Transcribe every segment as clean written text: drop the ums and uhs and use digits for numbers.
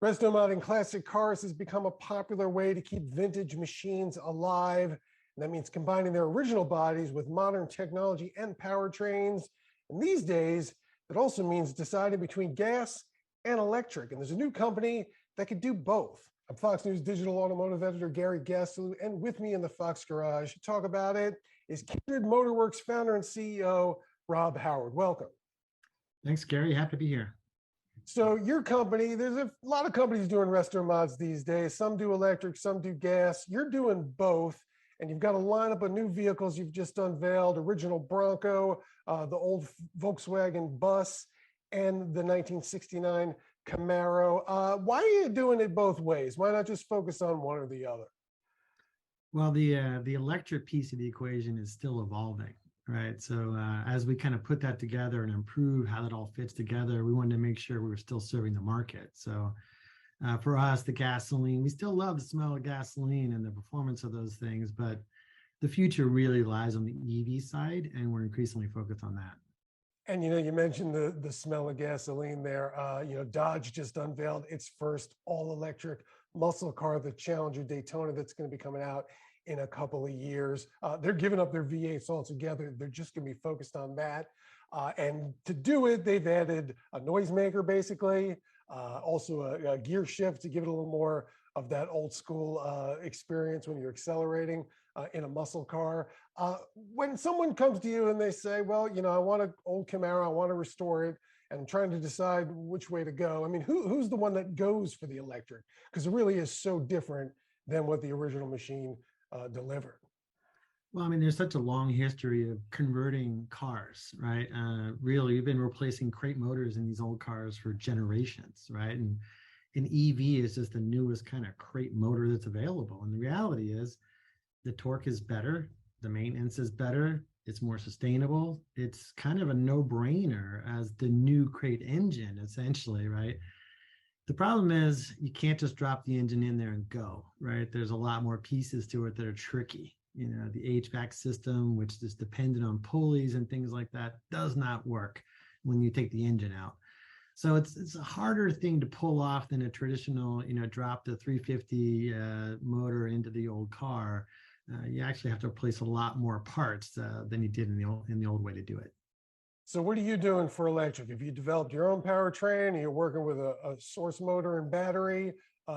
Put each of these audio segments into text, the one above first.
Resto modding classic cars has become a popular way to keep vintage machines alive. And that means combining their original bodies with modern technology and powertrains. And these days, it also means deciding between gas and electric. And there's a new company that could do both. I'm Fox News digital automotive editor Gary Gastilu, and with me in the Fox Garage to talk about it is Kindred Motorworks founder and CEO, Rob Howard. Welcome. Thanks, Gary. Happy to be here. So your company, there's a lot of companies doing resto mods these days. Some do electric, some do gas. You're doing both, and you've got a lineup of new vehicles you've just unveiled: original Bronco, the old Volkswagen Bus, and the 1969 Camaro. Why are you doing it both ways? Why not just focus on one or the other? Well, the electric piece of the equation is still evolving, right? So as we kind of put that together and improve how that all fits together, we wanted to make sure we were still serving the market. So for us, the gasoline, we still love the smell of gasoline and the performance of those things, but the future really lies on the EV side, and we're increasingly focused on that. And, you mentioned the smell of gasoline there. Dodge just unveiled its first all-electric muscle car, the Challenger Daytona, that's going to be coming out in a couple of years. They're giving up their V8s altogether. They're just going to be focused on that. And to do it, they've added a noisemaker, basically, also a gear shift to give it a little more of that old school experience when you're accelerating in a muscle car. When someone comes to you and they say, well, I want an old Camaro, I want to restore it, and I'm trying to decide which way to go. I mean, who's the one that goes for the electric? Because it really is so different than what the original machine delivered. Well, I mean, there's such a long history of converting cars, right? Really, we've been replacing crate motors in these old cars for generations, right? And an EV is just the newest kind of crate motor that's available. And the reality is the torque is better, the maintenance is better, it's more sustainable. It's kind of a no-brainer as the new crate engine, essentially, right? The problem is you can't just drop the engine in there and go, right? There's a lot more pieces to it that are tricky. The HVAC system, which is dependent on pulleys and things like that, does not work when you take the engine out. So it's a harder thing to pull off than a traditional, drop the 350 motor into the old car. You actually have to replace a lot more parts than you did in the old way to do it. So what are you doing for electric? Have you developed your own powertrain? Are you working with a source motor and battery?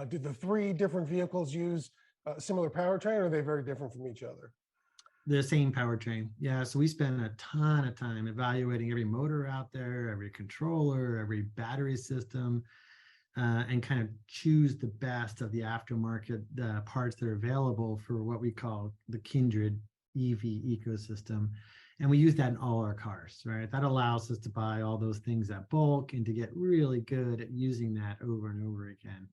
Do the three different vehicles use a similar powertrain, or are they very different from each other? The same powertrain. Yeah. So we spend a ton of time evaluating every motor out there, every controller, every battery system, and kind of choose the best of the aftermarket parts that are available for what we call the Kindred EV ecosystem. And we use that in all our cars, right? That allows us to buy all those things at bulk and to get really good at using that over and over again.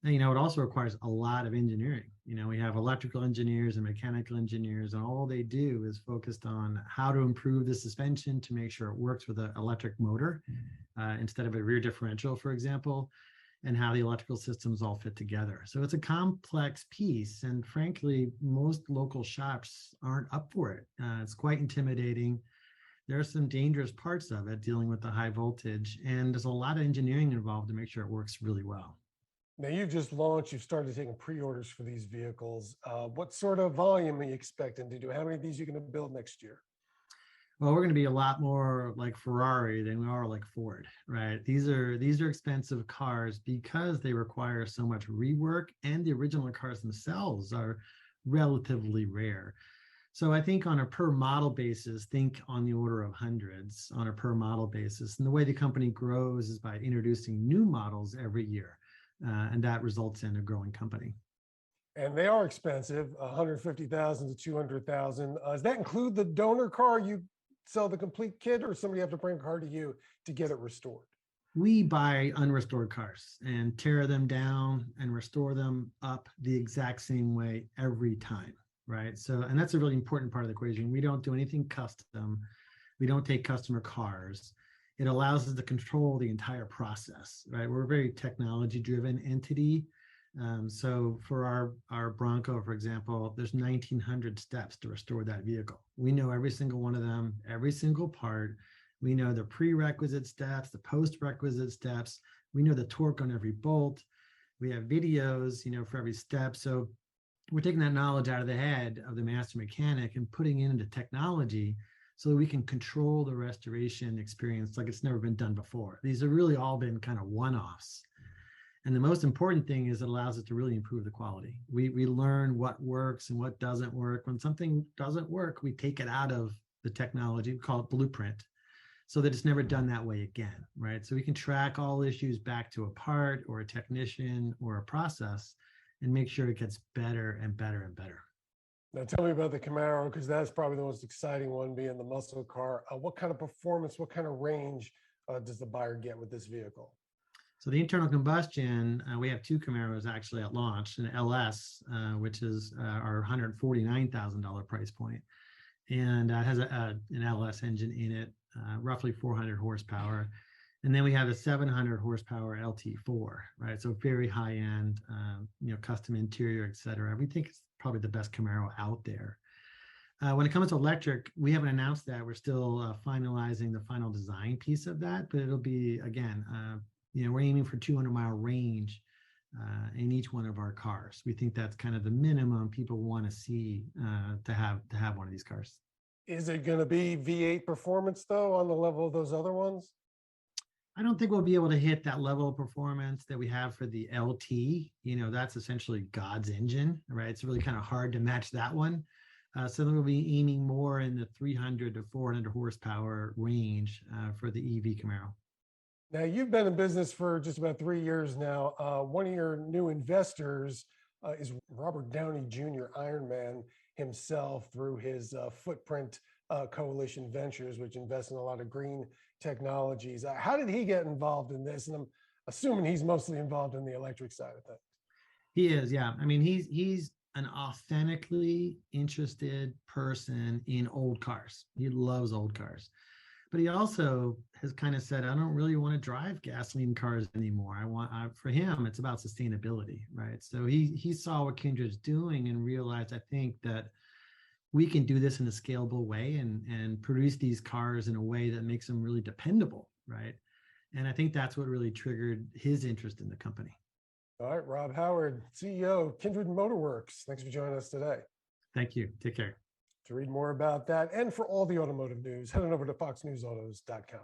And, it also requires a lot of engineering. We have electrical engineers and mechanical engineers, and all they do is focused on how to improve the suspension to make sure it works with an electric motor instead of a rear differential, for example, and how the electrical systems all fit together. So it's a complex piece. And frankly, most local shops aren't up for it. It's quite intimidating. There are some dangerous parts of it dealing with the high voltage, and there's a lot of engineering involved to make sure it works really well. Now you've just launched, you've started taking pre-orders for these vehicles. What sort of volume are you expecting to do? How many of these are you going to build next year? Well, we're going to be a lot more like Ferrari than we are like Ford, right? These are expensive cars because they require so much rework, and the original cars themselves are relatively rare. So I think on a per model basis, think on the order of hundreds on a per model basis. And the way the company grows is by introducing new models every year. And that results in a growing company. And they are expensive, 150,000 to 200,000. Does that include the donor car? You sell the complete kit, or somebody have to bring a car to you to get it restored? We buy unrestored cars and tear them down and restore them up the exact same way every time, right? So, and that's a really important part of the equation. We don't do anything custom. We don't take customer cars. It allows us to control the entire process, right? We're a very technology-driven entity. So for our Bronco, for example, there's 1,900 steps to restore that vehicle. We know every single one of them, every single part. We know the prerequisite steps, the post-requisite steps. We know the torque on every bolt. We have videos, for every step. So we're taking that knowledge out of the head of the master mechanic and putting it into technology so that we can control the restoration experience like it's never been done before. These have really all been kind of one-offs. And the most important thing is it allows us to really improve the quality. We learn what works and what doesn't work. When something doesn't work, we take it out of the technology, we call it blueprint, so that it's never done that way again, right? So we can track all issues back to a part or a technician or a process and make sure it gets better and better and better. Now tell me about the Camaro, because that's probably the most exciting one, being the muscle car. What kind of performance, what kind of range does the buyer get with this vehicle? So the internal combustion, we have two Camaros actually at launch, an LS, which is our $149,000 price point, and has an LS engine in it, roughly 400 horsepower. And then we have a 700 horsepower LT4, right? So very high end, custom interior, et cetera. We think it's probably the best Camaro out there. When it comes to electric, we haven't announced that. We're still finalizing the final design piece of that, but it'll be, again, we're aiming for 200-mile range in each one of our cars. We think that's kind of the minimum people want to see to have one of these cars. Is it going to be V8 performance though, on the level of those other ones? I don't think we'll be able to hit that level of performance that we have for the LT. That's essentially God's engine, right? It's really kind of hard to match that one. So we'll be aiming more in the 300 to 400 horsepower range for the EV Camaro. Now, you've been in business for just about 3 years now. One of your new investors is Robert Downey Jr., Iron Man himself, through his Footprint Coalition Ventures, which invests in a lot of green technologies. How did he get involved in this? And I'm assuming he's mostly involved in the electric side of things. He is, yeah. I mean, he's an authentically interested person in old cars. He loves old cars. But he also has kind of said, I don't really want to drive gasoline cars anymore. For him, it's about sustainability, right? So he saw what Kindred's doing and realized, I think, that we can do this in a scalable way and produce these cars in a way that makes them really dependable, right? And I think that's what really triggered his interest in the company. All right, Rob Howard, CEO, Kindred Motorworks. Thanks for joining us today. Thank you. Take care. To read more about that and for all the automotive news, head on over to foxnewsautos.com.